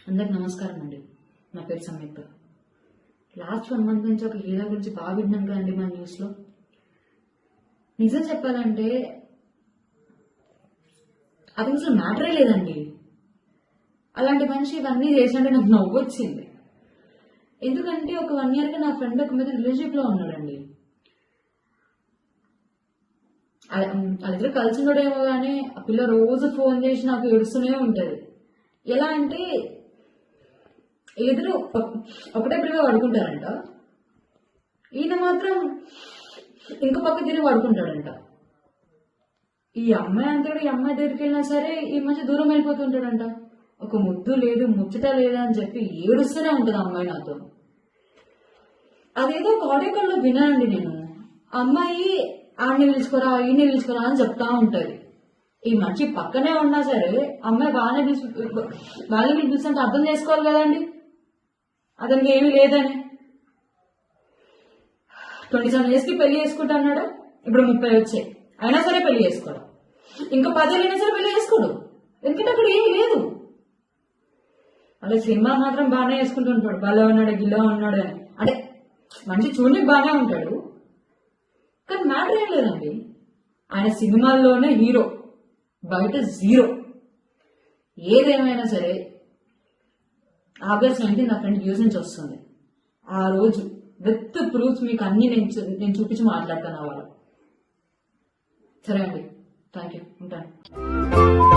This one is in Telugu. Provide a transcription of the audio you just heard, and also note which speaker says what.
Speaker 1: అందరికి నమస్కారం అండి. నా పేరు సంయుక్త. లాస్ట్ 1 month నుంచి ఒక హీరో గురించి బాగా విన్నాను కదండి మన న్యూస్లో. నిజం చెప్పాలంటే అది అసలు మ్యాటరే లేదండి. అలాంటి మనిషి ఇవన్నీ చేసినట్టు నాకు నవ్వు వచ్చింది. ఎందుకంటే ఒక 1 year గా నా ఫ్రెండ్ ఒక మీద రిలేషన్షిప్ లో ఉన్నాడండి. వాళ్ళిద్దరు కలిసి ఉండడేమో కానీ ఆ పిల్ల రోజు ఫోన్ చేసి నాకు ఏడుస్తూనే ఉంటది. ఎలా అంటే ఎదురు ఒకటే పిల్లగా పడుకుంటారంట, ఈయన మాత్రం ఇంకో పక్క తిరిగి పడుకుంటాడంట. ఈ అమ్మాయి అంతేడు ఈ అమ్మాయి దగ్గరికి వెళ్ళినా సరే ఈ మధ్య దూరం వెళ్ళిపోతుంటాడంట. ఒక ముద్దు లేదు ముచ్చట లేదా అని చెప్పి ఏడుస్తూనే ఉంటుంది ఆ అమ్మాయి నాతో. అదేదో ఆడియోకాల్లో విన్నానండి నేను. అమ్మాయి ఆడిని పిలుచుకోరా ఈయన్ని పిలుచుకోరా అని చెప్తా ఉంటది. ఈ మనిషి పక్కనే ఉన్నా సరే అమ్మాయి బాగానే పిలిపిస్తుంటే అర్థం చేసుకోవాలి కదండి అతనికి ఏమీ లేదని. 27 years కి పెళ్లి చేసుకుంటా అన్నాడు, ఇప్పుడు 30 వచ్చాయి అయినా సరే పెళ్లి చేసుకోడు. ఇంకా 10 అయినా సరే పెళ్లి చేసుకోడు, ఎందుకంటే అక్కడ ఏమీ లేదు. అదే సినిమా మాత్రం బాగానే వేసుకుంటూ ఉంటాడు, బలా ఉన్నాడు గిల్లా ఉన్నాడు అని. అంటే మనిషి చూడడానికి బాగానే ఉంటాడు కానీ మ్యాటర్ ఏం లేదండి. ఆయన సినిమాల్లోనే హీరో, బయట జీరో. ఏదేమైనా సరే August 19 నా ఫ్రెండ్ యూస్ నుంచి వస్తుంది. ఆ రోజు విత్ ప్రూఫ్స్ మీకు అన్ని నేను చూపించి మాట్లాడతాను. వాళ్ళు సరే అండి, థ్యాంక్ యూ, ఉంటాను.